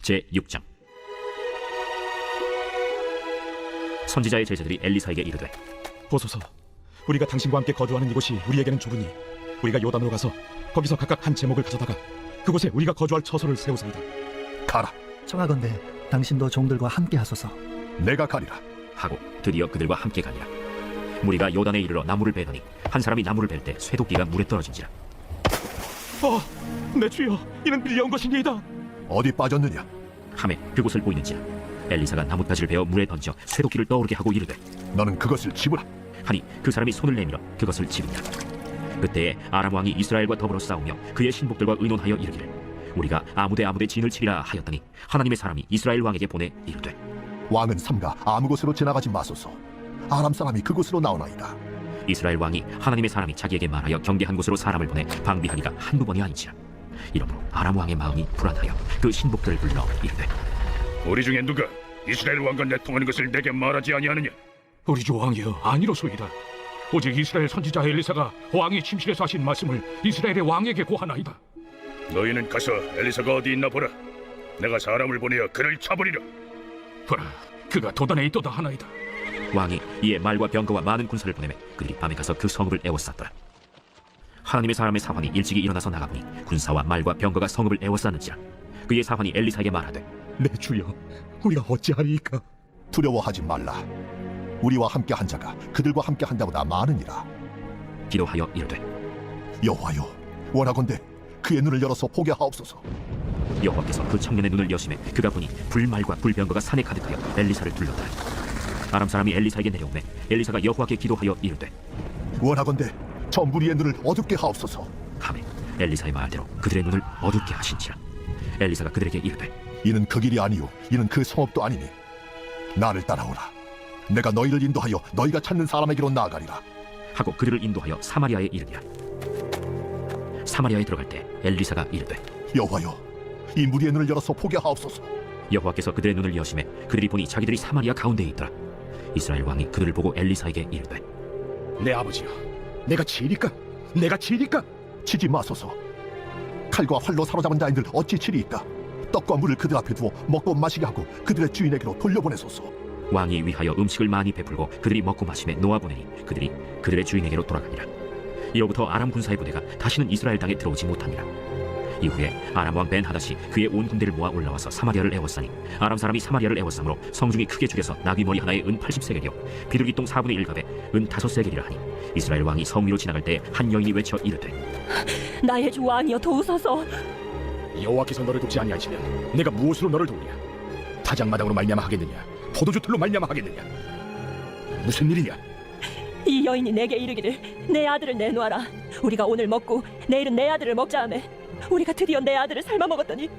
제6장. 선지자의 제자들이 엘리사에게 이르되, 보소서, 우리가 당신과 함께 거주하는 이곳이 우리에게는 좁으니 우리가 요단으로 가서 거기서 각각 한 제목을 가져다가 그곳에 우리가 거주할 처소를 세우사이다. 가라. 청하건대 당신도 종들과 함께 하소서. 내가 가리라. 하고 드디어 그들과 함께 가니라. 무리가 요단에 이르러 나무를 베더니 한 사람이 나무를 벨 때 쇠도끼가 물에 떨어진지라. 내 주여, 이는 빌려온 것이니이다. 어디 빠졌느냐? 하매 그곳을 보이는지라. 엘리사가 나뭇가지를 베어 물에 던져 쇠도끼를 떠오르게 하고 이르되, 너는 그것을 집으라. 하니 그 사람이 손을 내밀어 그것을 집으니라. 그때에 아람 왕이 이스라엘과 더불어 싸우며 그의 신복들과 의논하여 이르기를, 우리가 아무데 진을 치리라 하였더니 하나님의 사람이 이스라엘 왕에게 보내 이르되, 왕은 삼가 아무 곳으로 지나가지 마소서. 아람 사람이 그곳으로 나오나이다. 이스라엘 왕이 하나님의 사람이 자기에게 말하여 경계한 곳으로 사람을 보내 방비하기가 한두 번이 아니지라. 이러므로 아람 왕의 마음이 불안하여 그 신복들을 불러 이르되, 우리 중에 누가 이스라엘 왕과 내통하는 것을 내게 말하지 아니하느냐? 우리 주 왕이여, 아니로소이다. 오직 이스라엘 선지자 엘리사가 왕이 침실에서 하신 말씀을 이스라엘의 왕에게 고하나이다. 너희는 가서 엘리사가 어디 있나 보라. 내가 사람을 보내어 그를 잡으리라. 보라, 그가 도단에 있도다 하나이다. 왕이 이에 말과 병거와 많은 군사를 보내매 그들이 밤에 가서 그 성읍을 에워쌌더라. 하나님의 사람의 사환이 일찍이 일어나서 나가보니 군사와 말과 병거가 성읍을 에워쌌는지라. 그의 사환이 엘리사에게 말하되, 내 주여, 우리가 어찌하리이까? 두려워하지 말라. 우리와 함께 한 자가 그들과 함께 한 자보다 많으니라. 기도하여 이르되, 여호와여, 원하건대 그의 눈을 열어서 보게 하옵소서. 여호와께서 그 청년의 눈을 여시매 그가 보니 불말과 불병거가 산에 가득하여 엘리사를 둘렀더라. 아람 사람이 엘리사에게 내려오매 엘리사가 여호와께 기도하여 이르되, 원하건대 저 무리의 눈을 어둡게 하옵소서. 하매 엘리사의 말대로 그들의 눈을 어둡게 하신지라. 엘리사가 그들에게 이르되, 이는 그 길이 아니요 이는 그 성읍도 아니니 나를 따라오라. 내가 너희를 인도하여 너희가 찾는 사람에게로 나아가리라. 하고 그들을 인도하여 사마리아에 이르니라. 사마리아에 들어갈 때 엘리사가 이르되, 여호와여, 이 무리의 눈을 열어서 보게 하옵소서. 여호와께서 그들의 눈을 여시매 그들이 보니 자기들이 사마리아 가운데에 있더라. 이스라엘 왕이 그들을 보고 엘리사에게 이르되, 내 아버지여, 내가 치리까? 내가 치리까? 치지 마소서. 칼과 활로 사로잡은 자인들 어찌 치리이까? 떡과 물을 그들 앞에 두어 먹고 마시게 하고 그들의 주인에게로 돌려보내소서. 왕이 위하여 음식을 많이 베풀고 그들이 먹고 마심에 놓아보내니 그들이 그들의 주인에게로 돌아가니라. 이로부터 아람 군사의 부대가 다시는 이스라엘 땅에 들어오지 못하니라. 이후에 아람 왕 벤하닷이 그의 온 군대를 모아 올라와서 사마리아를 에워싸니 아람 사람이 사마리아를 에워싸므로 성중이 크게 죽여서 나귀머리 하나에 은 80세겔이요 비둘기똥 4분의 1갑에 은 5세겔이라 하니 이스라엘 왕이 성 위로 지나갈 때 한 여인이 외쳐 이르되, 나의 주 왕이여 도우소서. 여호와께서 너를 돕지 아니하시면 내가 무엇으로 너를 도우냐? 타작마당으로 말미암아 하겠느냐? 포도주 틀로 말미암아 하겠느냐? 무슨 일이냐? 이 여인이 내게 이르기를 내 아들을 내놓아라. 우리가 오늘 먹고 내일은 내 아들을 먹자 하매 우리가 드디어 내 아들을 삶아 먹었더니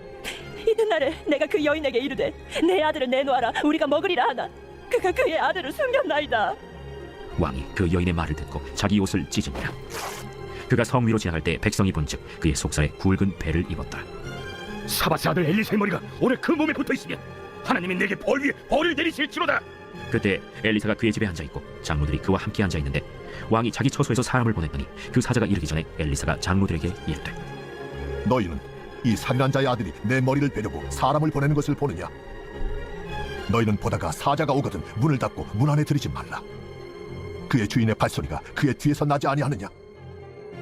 이튿날에 내가 그 여인에게 이르되 내 아들을 내놓아라. 우리가 먹으리라 하나 그가 그의 아들을 숨겼나이다. 왕이 그 여인의 말을 듣고 자기 옷을 찢으니라. 그가 성 위로 지나갈 때 백성이 본즉 그의 속살에 굵은 배를 입었더라. 사바스 아들 엘리사의 머리가 오늘 그 몸에 붙어 있으면 하나님이 내게 벌 위에 벌을 내리실지로다. 그때 엘리사가 그의 집에 앉아있고 장로들이 그와 함께 앉아있는데 왕이 자기 처소에서 사람을 보냈더니 그 사자가 이르기 전에 엘리사가 장로들에게 이르되, 너희는 이 살인한 자의 아들이 내 머리를 베려고 사람을 보내는 것을 보느냐? 너희는 보다가 사자가 오거든 문을 닫고 문 안에 들이지 말라. 그의 주인의 발소리가 그의 뒤에서 나지 아니하느냐?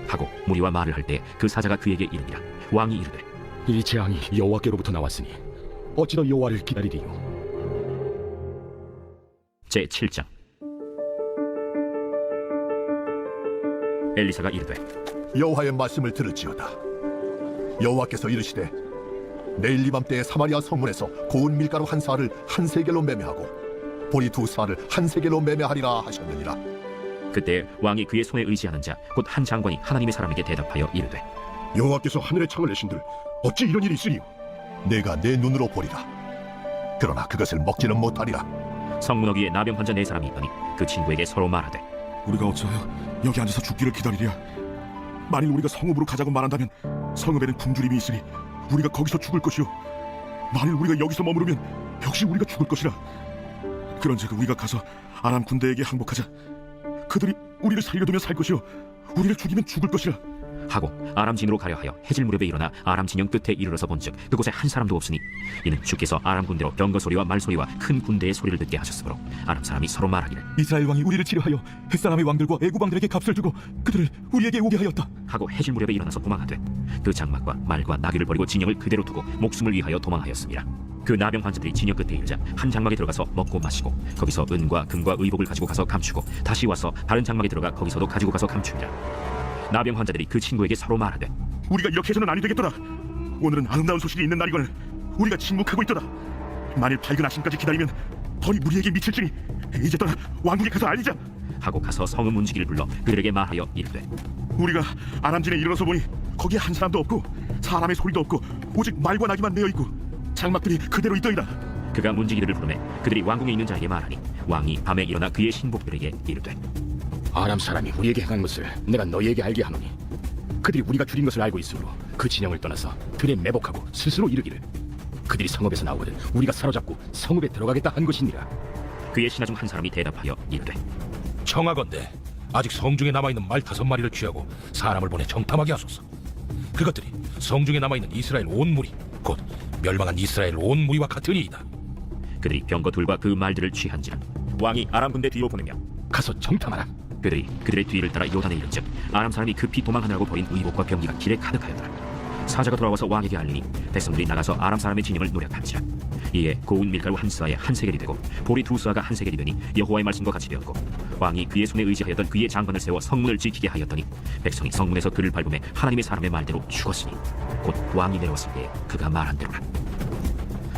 하고 무리와 말을 할 때 그 사자가 그에게 이르니라. 왕이 이르되, 이 재앙이 여호와께로부터 나왔으니 어찌 더 여호와를 기다리리요? 제7장. 엘리사가 이르되, 여호와의 말씀을 들을지어다. 여호와께서 이르시되 내일 이맘때에 사마리아 성문에서 고운 밀가루 한 사를 한 세겔로 매매하고 보리 두 사를 한 세겔로 매매하리라 하셨느니라. 그때 왕이 그의 손에 의지하는 자 곧 한 장관이 하나님의 사람에게 대답하여 이르되, 여호와께서 하늘의 창을 내신들 어찌 이런 일이 있으리요? 내가 내 눈으로 보리라. 그러나 그것을 먹지는 못하리라. 성문어귀에 나병 환자 네 사람이 있더니 그 친구에게 서로 말하되, 우리가 어찌하여 여기 앉아서 죽기를 기다리랴? 만일 우리가 성읍으로 가자고 말한다면 성읍에는 굶주림이 있으니 우리가 거기서 죽을 것이요, 만일 우리가 여기서 머무르면 역시 우리가 죽을 것이라. 그런즉 우리가 가서 아람 군대에게 항복하자. 그들이 우리를 살려두면 살 것이요 우리를 죽이면 죽을 것이라. 하고 아람 진으로 가려 하여 해질 무렵에 일어나 아람 진영 끝에 이르러서 본즉 그곳에 한 사람도 없으니 이는 주께서 아람 군대로 병거 소리와 말 소리와 큰 군대의 소리를 듣게 하셨으므로 아람 사람이 서로 말하기를 이스라엘 왕이 우리를 치료하여 햇사람의 왕들과 애굽 왕들에게 값을 주고 그들을 우리에게 오게 하였다. 하고 해질 무렵에 일어나서 도망하되 그 장막과 말과 나귀를 버리고 진영을 그대로 두고 목숨을 위하여 도망하였습니다. 그 나병 환자들이 진영 끝에 이르자 한 장막에 들어가서 먹고 마시고 거기서 은과 금과 의복을 가지고 가서 감추고 다시 와서 다른 장막에 들어가 거기서도 가지고 가서 감춥니다. 나병 환자들이 그 친구에게 서로 말하되 우리가 이렇게 해서는 아니 되겠더라. 오늘은 아름다운 소식이 있는 날이거늘 우리가 침묵하고 있도다. 만일 밝은 아침까지 기다리면 벌이 우리에게 미칠지니 이제 떠나 왕궁에 가서 알리자. 하고 가서 성읍 문지기를 불러 그들에게 말하여 이르되 우리가 아람진에 이르러서 보니 거기에 한 사람도 없고 사람의 소리도 없고 오직 말과 나귀만 메어 있고 장막들이 그대로 있더이다. 그가 문지기들을 부르매 그들이 왕궁에 있는 자에게 말하니 왕이 밤에 일어나 그의 신복들에게 이르되 아람 사람이 우리에게 행한 것을 내가 너희에게 알게 하노니 그들이 우리가 줄인 것을 알고 있으므로 그 진영을 떠나서 들에 매복하고 스스로 이르기를 그들이 성읍에서 나오거든 우리가 사로잡고 성읍에 들어가겠다 한 것이니라. 그의 신하 중 한 사람이 대답하여 이르되 청하건대 아직 성중에 남아있는 말 5마리를 취하고 사람을 보내 정탐하게 하소서. 그것들이 성중에 남아있는 이스라엘 온 무리 곧 멸망한 이스라엘 온 무리와 같으니이다. 그들이 병거 둘과 그 말들을 취한지라 왕이 아람 군대 뒤로 보내며 가서 정탐하라. 그들이 그들의 뒤를 따라 요단에 이른즉 아람 사람이 급히 도망하느라고 버린 의복과 병기가 길에 가득하였더라. 사자가 돌아와서 왕에게 알리니 백성들이 나가서 아람 사람의 진영을 노략한지라. 이에 고운 밀가루 한 스아에 한 세겔이 되고 보리 두 스아가 한 세겔이 되니 여호와의 말씀과 같이 되었고 왕이 그의 손에 의지하였던 그의 장관을 세워 성문을 지키게 하였더니 백성이 성문에서 그를 밟음에 하나님의 사람의 말대로 죽었으니 곧 왕이 내려왔을 때에 그가 말한 대로라.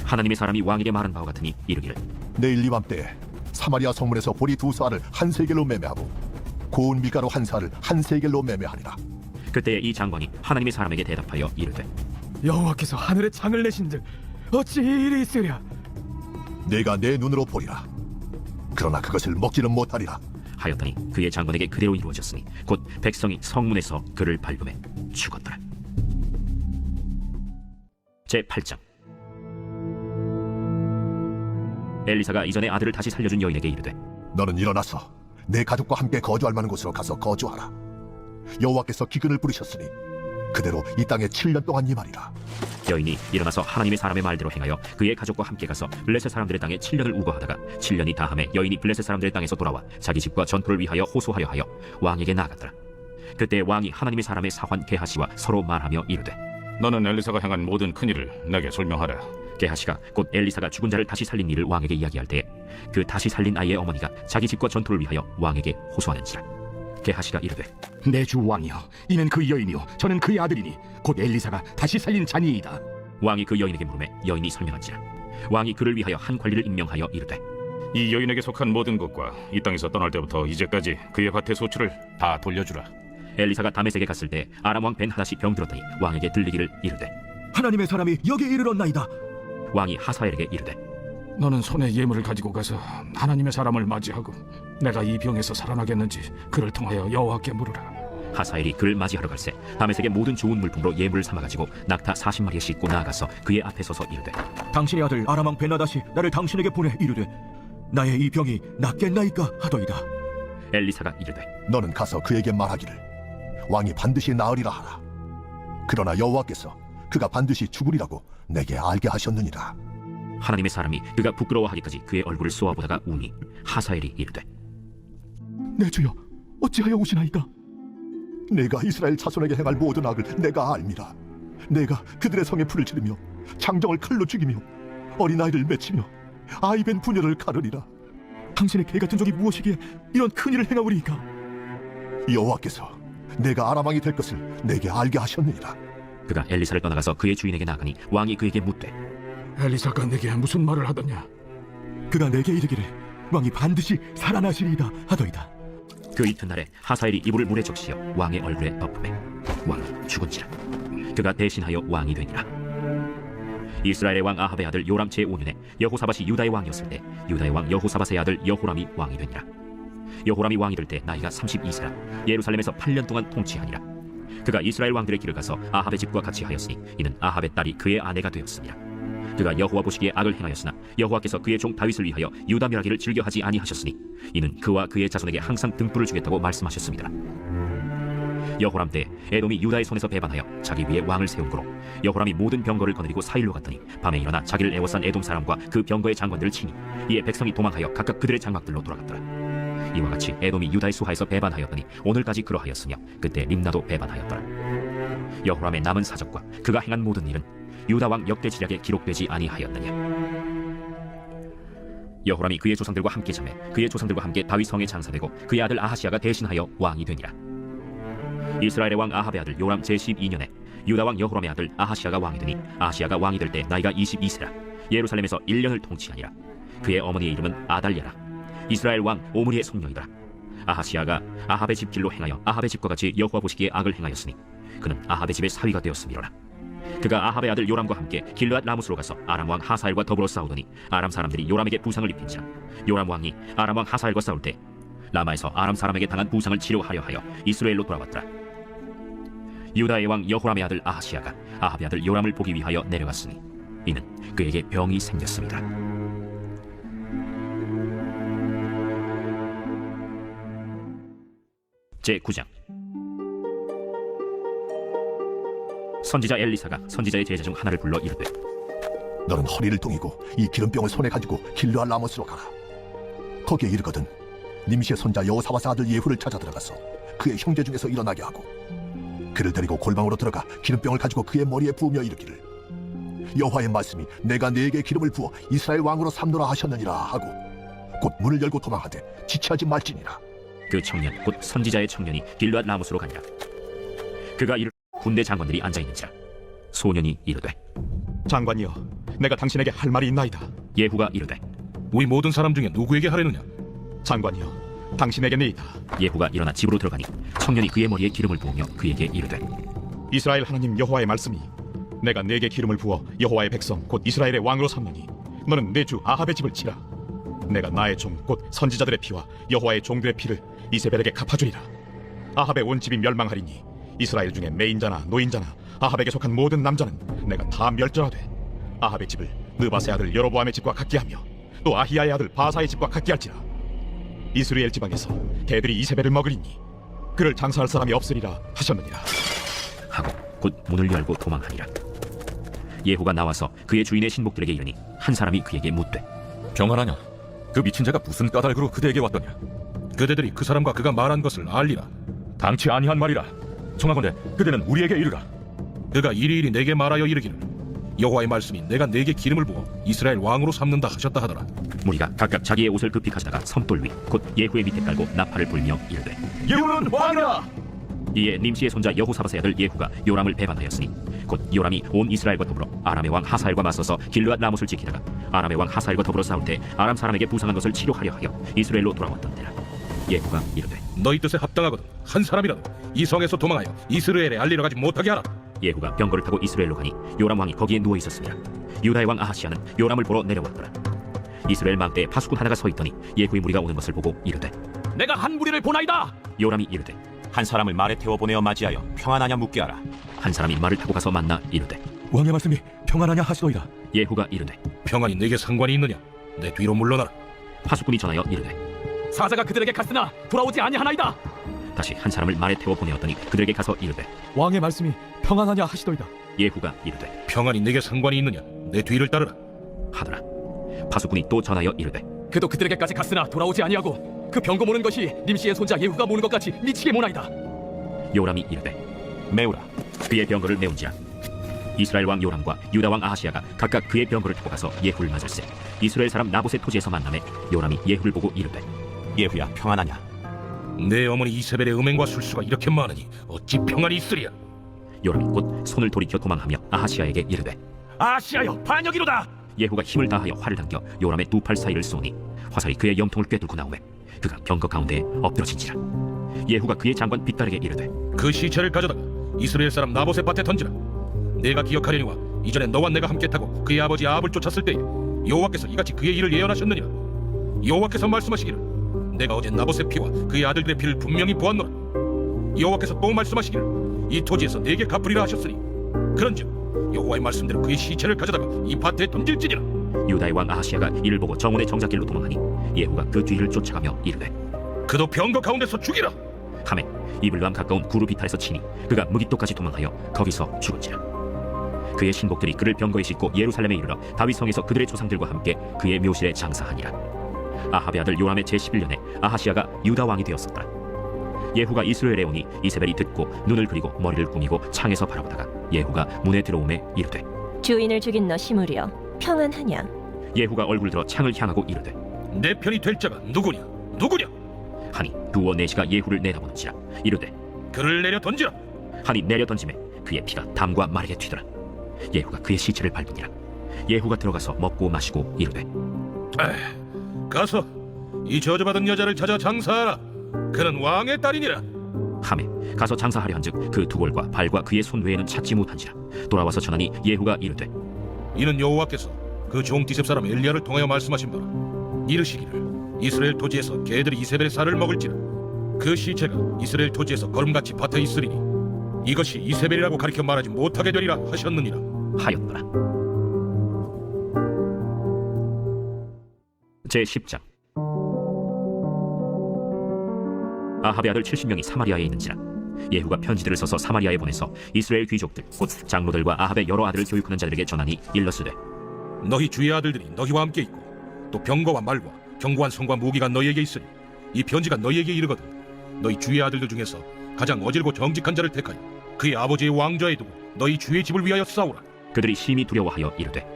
하나님의 사람이 왕에게 말한 바와 같으니 이르기를 내일 이맘때에 사마리아 성문에서 보리 2사를 한 세겔로 매매하고 고운 밀가루 한 사를 한 세겔로 매매하리라. 그때 이 장관이 하나님의 사람에게 대답하여 이르되 여호와께서 하늘에 창을 내신즉 어찌 이 일이 있으랴. 내가 내 눈으로 보리라. 그러나 그것을 먹지는 못하리라. 하였더니 그의 장관에게 그대로 이루어졌으니 곧 백성이 성문에서 그를 밟음에 죽었더라. 제8장 엘리사가 이전에 아들을 다시 살려준 여인에게 이르되 너는 일어나서 내 가족과 함께 거주할 만한 곳으로 가서 거주하라. 여호와께서 기근을 부리셨으니 그대로 이 땅에 7년 동안 임하리라. 여인이 일어나서 하나님의 사람의 말대로 행하여 그의 가족과 함께 가서 블레셋 사람들의 땅에 7년을 우거하다가 7년이 다함에 여인이 블레셋 사람들의 땅에서 돌아와 자기 집과 전투를 위하여 호소하여 하여 왕에게 나아갔더라. 그때 왕이 하나님의 사람의 사환 게하시와 서로 말하며 이르되 너는 엘리사가 행한 모든 큰일을 내게 설명하라. 게하시가 곧 엘리사가 죽은 자를 다시 살린 일을 왕에게 이야기할 때에 그 다시 살린 아이의 어머니가 자기 집과 전투를 위하여 왕에게 호소하는지라. 게하시가 이르되 내 주 왕이여, 이는 그 여인이요 저는 그의 아들이니 곧 엘리사가 다시 살린 자니이다. 왕이 그 여인에게 물으매 여인이 설명한지라. 왕이 그를 위하여 한 관리를 임명하여 이르되 이 여인에게 속한 모든 것과 이 땅에서 떠날 때부터 이제까지 그의 밭의 소출을 다 돌려주라. 엘리사가 다메섹에 갔을 때 아람 왕 벤하닷이 병들었더니 왕에게 들리기를 이르되 하나님의 사람이 여기에 이르렀나이다. 왕이 하사엘에게 이르되 너는 손에 예물을 가지고 가서 하나님의 사람을 맞이하고 내가 이 병에서 살아나겠는지 그를 통하여 여호와께 물으라. 하사엘이 그를 맞이하러 갈새 다메섹의 모든 좋은 물품으로 예물을 삼아가지고 낙타 40마리에 싣고 나아가서 그의 앞에 서서 이르되 당신의 아들 아람 왕 벤하닷이 나를 당신에게 보내 이르되 나의 이 병이 낫겠나이까 하더이다. 엘리사가 이르되 너는 가서 그에게 말하기를 왕이 반드시 나으리라 하라. 그러나 여호와께서 그가 반드시 죽으리라고 내게 알게 하셨느니라. 하나님의 사람이 그가 부끄러워하기까지 그의 얼굴을 쏘아보다가 우니 하사엘이 이르되 내 주여 어찌하여 우시나이까? 내가 이스라엘 자손에게 행할 모든 악을 내가 알미라. 내가 그들의 성에 불을 지르며 장정을 칼로 죽이며 어린아이를 맺히며 아이벤 부녀를 가르리라. 당신의 개 같은 적이 무엇이기에 이런 큰일을 행하오리이까? 여호와께서 내가 아람 왕이 될 것을 내게 알게 하셨느니라. 그가 엘리사를 떠나가서 그의 주인에게 나가니 왕이 그에게 묻되 엘리사가 내게 무슨 말을 하더냐? 그가 내게 이르기를 왕이 반드시 살아나시리이다 하더이다. 그 이튿날에 하사엘이 이불을 물에 적시어 왕의 얼굴에 덮음에 왕이 죽은지라. 그가 대신하여 왕이 되니라. 이스라엘의 왕 아합의 아들 요람 제5년에 여호사밧이 유다의 왕이었을 때 유다의 왕 여호사밧의 아들 여호람이 왕이 되니라. 여호람이 왕이 될 때 나이가 32세라 예루살렘에서 8년 동안 통치하니라. 그가 이스라엘 왕들의 길을 가서 아합의 집과 같이 하였으니 이는 아합의 딸이 그의 아내가 되었습니다. 그가 여호와 보시기에 악을 행하였으나 여호와께서 그의 종 다윗을 위하여 유다 멸하기를 즐겨하지 아니하셨으니 이는 그와 그의 자손에게 항상 등불을 주겠다고 말씀하셨습니다. 여호람 때 에돔이 유다의 손에서 배반하여 자기 위에 왕을 세운 고로 여호람이 모든 병거를 거느리고 사일로 갔더니 밤에 일어나 자기를 애워싼 에돔 사람과 그 병거의 장관들을 치니 이에 백성이 도망하여 각각 그들의 장막들로 돌아갔더라. 이와 같이 에돔이 유다의 수하에서 배반하였더니 오늘까지 그러하였으며 그때 림나도 배반하였더라. 여호람의 남은 사적과 그가 행한 모든 일은 유다 왕 역대지략에 기록되지 아니하였느냐. 여호람이 그의 조상들과 함께 잠에 그의 조상들과 함께 다윗 성에 장사되고 그의 아들 아하시아가 대신하여 왕이 되니라. 이스라엘의 왕 아합의 아들 요람 제12년에 유다 왕 여호람의 아들 아하시아가 왕이 되니 아하시아가 왕이 될 때 나이가 22세라. 예루살렘에서 1년을 통치하니라. 그의 어머니의 이름은 아달랴라. 이스라엘 왕 오므리의 손녀이더라. 아하시아가 아합의 집 길로 행하여 아합의 집과 같이 여호와 보시기에 악을 행하였으니 그는 아합의 집의 사위가 되었음이로라. 그가 아합의 아들 요람과 함께 길르앗 라못으로 가서 아람 왕 하사엘과 더불어 싸우더니 아람 사람들이 요람에게 부상을 입힌지라. 요람 왕이 아람 왕 하사엘과 싸울 때 라마에서 아람 사람에게 당한 부상을 치료하려 하여 이스라엘로 돌아왔더라. 유다의 왕 여호람의 아들 아하시아가 아합의 아들 요람을 보기 위하여 내려갔으니 이는 그에게 병이 생겼습니다. 제9장. 선지자 엘리사가 선지자의 제자 중 하나를 불러 이르되 너는 허리를 동이고 이 기름병을 손에 가지고 길르앗 라못으로 가라. 거기에 이르거든 님시의 손자 여호사밧의 아들 예후를 찾아 들어가서 그의 형제 중에서 일어나게 하고 그를 데리고 골방으로 들어가 기름병을 가지고 그의 머리에 부으며 이르기를 여호와의 말씀이 내가 네게 기름을 부어 이스라엘 왕으로 삼노라 하셨느니라 하고 곧 문을 열고 도망하되 지체하지 말지니라. 그 청년 곧 선지자의 청년이 길르앗 라못으로 가니라. 그가 이르 군대 장관들이 앉아있는지라. 소년이 이르되 장관이여, 내가 당신에게 할 말이 있나이다. 예후가 이르되 우리 모든 사람 중에 누구에게 하려느냐? 장관이여, 당신에게니이다. 예후가 일어나 집으로 들어가니 청년이 그의 머리에 기름을 부으며 그에게 이르되 이스라엘 하나님 여호와의 말씀이 내가 네게 기름을 부어 여호와의 백성 곧 이스라엘의 왕으로 삼느니 너는 내 주 아합의 집을 치라. 내가 나의 종 곧 선지자들의 피와 여호와의 종들의 피를 이세벨에게 갚아주리라. 아합의 온 집이 멸망하리니 이스라엘 중에 매인자나 노인자나 아합에게 속한 모든 남자는 내가 다 멸절하되 아합의 집을 느바스의 아들 여로보암의 집과 같게 하며 또 아히야의 아들 바사의 집과 같게 할지라. 이스라엘 지방에서 개들이 이세벨을 먹으리니 그를 장사할 사람이 없으리라 하셨느니라. 하고 곧 문을 열고 도망하니라. 예후가 나와서 그의 주인의 신복들에게 이르니 한 사람이 그에게 묻되 평안하냐? 그 미친 자가 무슨 까닭으로 그대에게 왔더냐? 그대들이 그 사람과 그가 말한 것을 알리라. 당치 아니한 말이라. 청하건대 그대는 우리에게 이르라. 그가 이리이리 내게 말하여 이르기를 여호와의 말씀이 내가 네게 기름을 부어 이스라엘 왕으로 삼는다 하셨다 하더라. 무리가 각각 자기의 옷을 급히 가져다가 섬돌 위 곧 예후의 밑에 깔고 나팔을 불며 이르되 예후는 왕이라. 이에 님시의 손자 여호사밧의 아들 예후가 요람을 배반하였으니 곧 요람이 온 이스라엘과 더불어 아람의 왕 하사엘과 맞서서 길르앗 라못을 지키다가 아람의 왕 하사엘과 더불어 싸울 때 아람 사람에게 부상한 것을 치료하려 하여 이스라엘로 돌아왔던 때라. 예후가 이르되 너희 뜻에 합당하거든 한 사람이라도 이 성에서 도망하여 이스라엘에 알리러 가지 못하게 하라. 예후가 병거를 타고 이스라엘로 가니 요람 왕이 거기에 누워 있었습니다. 유다의 왕 아하시아는 요람을 보러 내려왔더라. 이스라엘 망대에 파수꾼 하나가 서 있더니 예후의 무리가 오는 것을 보고 이르되 내가 한 무리를 보나이다. 요람이 이르되 한 사람을 말에 태워 보내어 맞이하여 평안하냐 묻게 하라. 한 사람이 말을 타고 가서 만나 이르되 왕의 말씀이 평안하냐 하시더이다. 예후가 이르되 평안이 내게 상관이 있느냐? 내 뒤로 물러나라. 파수꾼이 전하여 이르되 사자가 그들에게 갔으나 돌아오지 아니하나이다. 다시 한 사람을 말에 태워 보내었더니 그들에게 가서 이르되 왕의 말씀이 평안하냐 하시더이다. 예후가 이르되 평안이 내게 상관이 있느냐? 내 뒤를 따르라. 하더라. 파수꾼이 또 전하여 이르되 그도 그들에게까지 갔으나 돌아오지 아니하고 그 병거 모는 것이 님시의 손자 예후가 모는 것 같이 미치게 모나이다. 요람이 이르되 메우라. 그의 병거를 메운지라. 이스라엘 왕 요람과 유다 왕 아하시아가 각각 그의 병거를 타고 가서 예후를 맞을세 이스라엘 사람 나봇의 토지에서 만나매 요람이 예후를 보고 이르되 예후야 평안하냐? 내 어머니 이세벨의 음행과 술수가 이렇게 많으니 어찌 평안이 있으리야? 요람이 곧 손을 돌이켜 도망하며 아하시아에게 이르되 아시아여 반역이로다. 예후가 힘을 다하여 활을 당겨 요람의 두 팔 사이를 쏘니 화살이 그의 영통을 꿰뚫고 나오매 그가 병거 가운데에 엎드러진지라. 예후가 그의 장관 빗달에게 이르되 그 시체를 가져다가 이스라엘 사람 나봇의 밭에 던지라. 내가 기억하려니와 이전에 너와 내가 함께 타고 그의 아버지 아합을 쫓았을 때에 여호와께서 이같이 그의 일을 예언하셨느니라. 여호와께서 말씀하시기를 내가 어제 나봇의 피와 그의 아들들의 피를 분명히 보았노라. 여호와께서 또 말씀하시기를 이 토지에서 내게 갚으리라 하셨으니 그런즉 여호와의 말씀대로 그의 시체를 가져다가 이 밭에 던질지니라. 유다의 왕 아하시아가 이를 보고 정원의 정작길로 도망하니 예후가 그 뒤를 쫓아가며 이르되 그도 병거 가운데서 죽이라. 하매 이블람 가까운 구르비탈에서 치니 그가 무깃도까지 도망하여 거기서 죽은지라. 그의 신복들이 그를 병거에 싣고 예루살렘에 이르러 다윗 성에서 그들의 조상들과 함께 그의 묘실에 장사하니라. 아합의 아들 요람의 제11년에 아하시아가 유다 왕이 되었었다. 예후가 이스라엘에 오니 이세벨이 듣고 눈을 그리고 머리를 꾸미고 창에서 바라보다가 예후가 문에 들어오매 이르되 주인을 죽인 너 시므리여 평안하냐? 예후가 얼굴 들어 창을 향하고 이르되 내 편이 될 자가 누구냐? 누구냐? 하니 두어 내시가 예후를 내다보는지라. 이르되 그를 내려 던지라. 하니 내려 던짐에 그의 피가 담과 마르게 튀더라. 예후가 그의 시체를 밟으니라. 예후가 들어가서 먹고 마시고 이르되 가서 이 저주받은 여자를 찾아 장사하라. 그는 왕의 딸이니라. 하매 가서 장사하려 한즉 그 두골과 발과 그의 손 외에는 찾지 못한지라. 돌아와서 전하니 예후가 이르되 이는 여호와께서 그 종 디셉 사람 엘리야를 통하여 말씀하신 바라. 이르시기를 이스라엘 토지에서 개들이 이세벨의 살을 먹을지라. 그 시체가 이스라엘 토지에서 거름같이 밭에 있으리니 이것이 이세벨이라고 가리켜 말하지 못하게 되리라 하셨느니라 하였더라. 제10장. 아합의 아들 70명이 사마리아에 있는지라. 예후가 편지들을 써서 사마리아에 보내서 이스라엘 귀족들 곧 장로들과 아합의 여러 아들을 교육하는 자들에게 전하니 일러스되 너희 주의 아들들이 너희와 함께 있고 또 병거와 말과 견고한 성과 무기가 너희에게 있으니 이 편지가 너희에게 이르거든 너희 주의 아들들 중에서 가장 어질고 정직한 자를 택하여 그의 아버지의 왕좌에 두고 너희 주의 집을 위하여 싸우라. 그들이 심히 두려워하여 이르되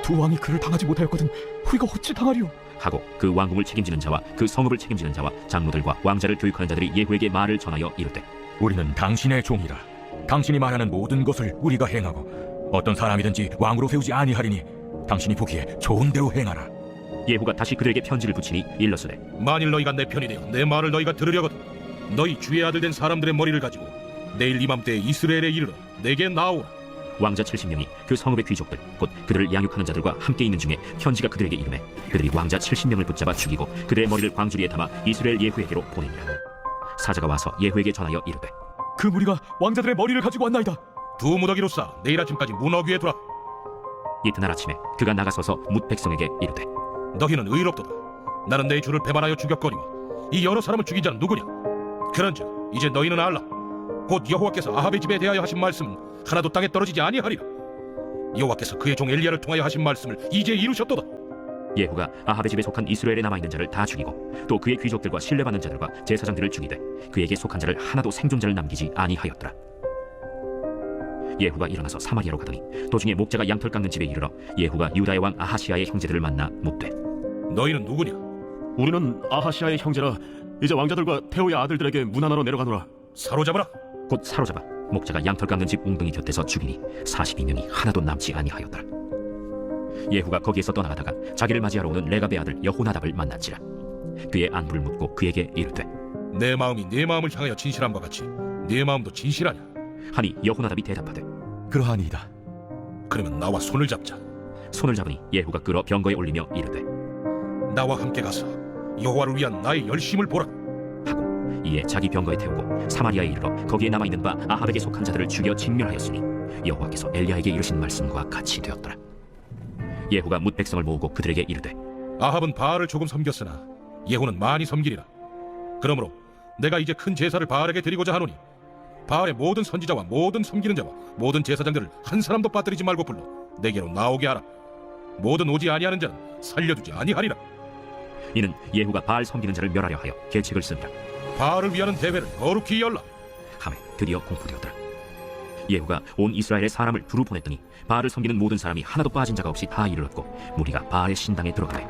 두 왕이 그를 당하지 못하였거든 우리가 어찌 당하리요? 하고 그 왕궁을 책임지는 자와 그 성읍을 책임지는 자와 장로들과 왕자를 교육하는 자들이 예후에게 말을 전하여 이르되 우리는 당신의 종이라. 당신이 말하는 모든 것을 우리가 행하고 어떤 사람이든지 왕으로 세우지 아니하리니 당신이 보기에 좋은 대로 행하라. 예후가 다시 그들에게 편지를 붙이니 일러스되 만일 너희가 내 편이 되어 내 말을 너희가 들으려거든 너희 주의 아들 된 사람들의 머리를 가지고 내일 이맘때에 이스라엘에 이르러 내게 나오라. 왕자 70명이 그 성읍의 귀족들 곧 그들을 양육하는 자들과 함께 있는 중에 편지가 그들에게 이르매 그들이 왕자 70명을 붙잡아 죽이고 그들의 머리를 광주리에 담아 이스라엘 예후에게로 보내니라. 사자가 와서 예후에게 전하여 이르되 그 무리가 왕자들의 머리를 가지고 왔나이다. 두 무더기로 싸 내일 아침까지 문어 위에 두라. 이튿날 아침에 그가 나가서서 뭇 백성에게 이르되 너희는 의롭도다. 나는 내 주를 배반하여 죽였거니와 이 여러 사람을 죽인 자는 누구냐? 그런즉 이제 너희는 알라. 곧 여호와께서 아합의 집에 대하여 하신 말씀은 하나도 땅에 떨어지지 아니하리라. 여호와께서 그의 종 엘리야를 통하여 하신 말씀을 이제 이루셨도다. 예후가 아합의 집에 속한 이스라엘에 남아있는 자를 다 죽이고 또 그의 귀족들과 신뢰받는 자들과 제사장들을 죽이되 그에게 속한 자를 하나도 생존자를 남기지 아니하였더라. 예후가 일어나서 사마리아로 가더니 도중에 목자가 양털 깎는 집에 이르러 예후가 유다의 왕 아하시아의 형제들을 만나 묻되 너희는 누구냐? 우리는 아하시아의 형제라. 이제 왕자들과 태호의 아들들에게 문 하나로 내려가노라. 사로잡아라. 곧 사로잡아 목자가 양털 깎는 집 웅덩이 곁에서 죽이니 42명이 하나도 남지 아니하였더라. 예후가 거기에서 떠나가다가 자기를 맞이하러 오는 레갑의 아들 여호나답을 만난지라. 그의 안부를 묻고 그에게 이르되 내 마음이 네 마음을 향하여 진실함과 같이 네 마음도 진실하냐? 하니 여호나답이 대답하되 그러하니이다. 그러면 나와 손을 잡자. 손을 잡으니 예후가 끌어 병거에 올리며 이르되 나와 함께 가서 여호와를 위한 나의 열심을 보라. 하고 이에 자기 병거에 태우고 사마리아에 이르러 거기에 남아있는 바 아합에게 속한 자들을 죽여 진멸하였으니 여호와께서 엘리야에게 이르신 말씀과 같이 되었더라. 예후가 뭇 백성을 모으고 그들에게 이르되 아합은 바알을 조금 섬겼으나 예후는 많이 섬기리라. 그러므로 내가 이제 큰 제사를 바알에게 드리고자 하노니 바알의 모든 선지자와 모든 섬기는 자와 모든 제사장들을 한 사람도 빠뜨리지 말고 불러 내게로 나오게 하라. 모든 오지 아니하는 자는 살려두지 아니하리라. 이는 예후가 바알 섬기는 자를 멸하려 하여 계책을 쓰니라. 바알을 위하는 대회를 거룩히 열라. 하매 드디어 공포되었더라. 예후가 온 이스라엘의 사람을 두루 보냈더니 바알을 섬기는 모든 사람이 하나도 빠진 자가 없이 다 이르렀고 무리가 바알의 신당에 들어가매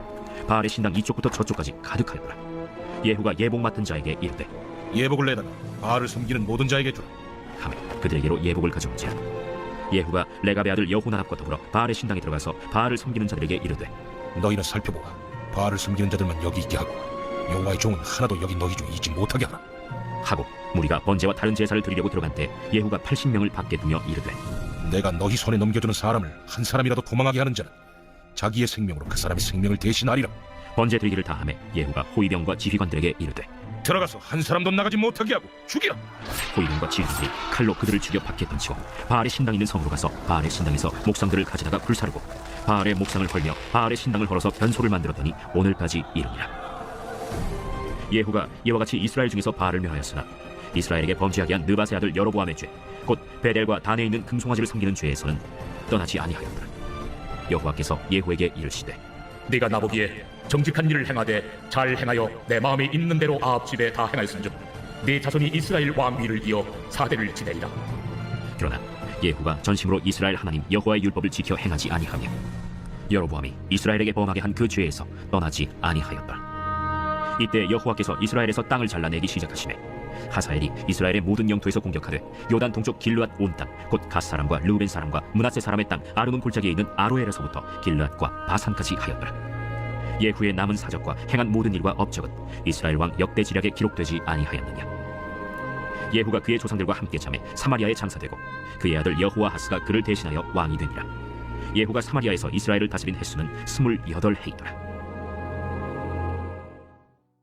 바알의 신당 이쪽부터 저쪽까지 가득하였더라. 예후가 예복 맡은 자에게 이르되 예복을 내다가 바알을 섬기는 모든 자에게 주라. 하매 그들에게로 예복을 가져온지라. 예후가 레갑의 아들 여호나답과 더불어 바알의 신당에 들어가서 바알을 섬기는 자들에게 이르되 너희는 살펴보아 바알을 섬기는 자들만 여기 있게 하고 여호와의 종은 하나도 여기 너희 중에 있지 못하게 하라. 하고 무리가 번제와 다른 제사를 드리려고 들어간 때 예후가 80명을 밖에 두며 이르되 내가 너희 손에 넘겨주는 사람을 한 사람이라도 도망하게 하는 자는 자기의 생명으로 그 사람의 생명을 대신하리라. 번제 드리기를 다하매 예후가 호위병과 지휘관들에게 이르되 들어가서 한 사람도 나가지 못하게 하고 죽이라. 호위병과 지휘관들이 칼로 그들을 죽여 밖에 던지고 바알의 신당 있는 성으로 가서 바알의 신당에서 목상들을 가져다가 불사르고 바알의 목상을 헐며 바알의 신당을 헐어서 변소를 만들었더니 오늘까지 이르니라. 예후가 이와 같이 이스라엘 중에서 바알을 멸하였으나 이스라엘에게 범죄하게 한 느바세 아들 여로보암의 죄, 곧 베델과 단에 있는 금송아지를 섬기는 죄에서는 떠나지 아니하였더라. 여호와께서 예후에게 이르시되 네가 나보기에 정직한 일을 행하되 잘 행하여 내 마음에 있는 대로 아합 집에 다 행하였은즉 네 자손이 이스라엘 왕위를 이어 4대를 지내리라. 그러나 예후가 전심으로 이스라엘 하나님 여호와의 율법을 지켜 행하지 아니하며 여로보암이 이스라엘에게 범하게 한 그 죄에서 떠나지 아니하였더라. 이때 여호와께서 이스라엘에서 땅을 잘라내기 시작하시매 하사엘이 이스라엘의 모든 영토에서 공격하되 요단 동쪽 길르앗 온 땅 곧 갓 사람과 르우벤 사람과 므낫세 사람의 땅 아르논 골짜기에 있는 아로엘에서부터 길르앗과 바산까지 하였더라. 예후의 남은 사적과 행한 모든 일과 업적은 이스라엘 왕 역대 지략에 기록되지 아니하였느냐. 예후가 그의 조상들과 함께 잠에 사마리아에 장사되고 그의 아들 여호아하스가 그를 대신하여 왕이 되니라. 예후가 사마리아에서 이스라엘을 다스린 횟수는 28해이더라.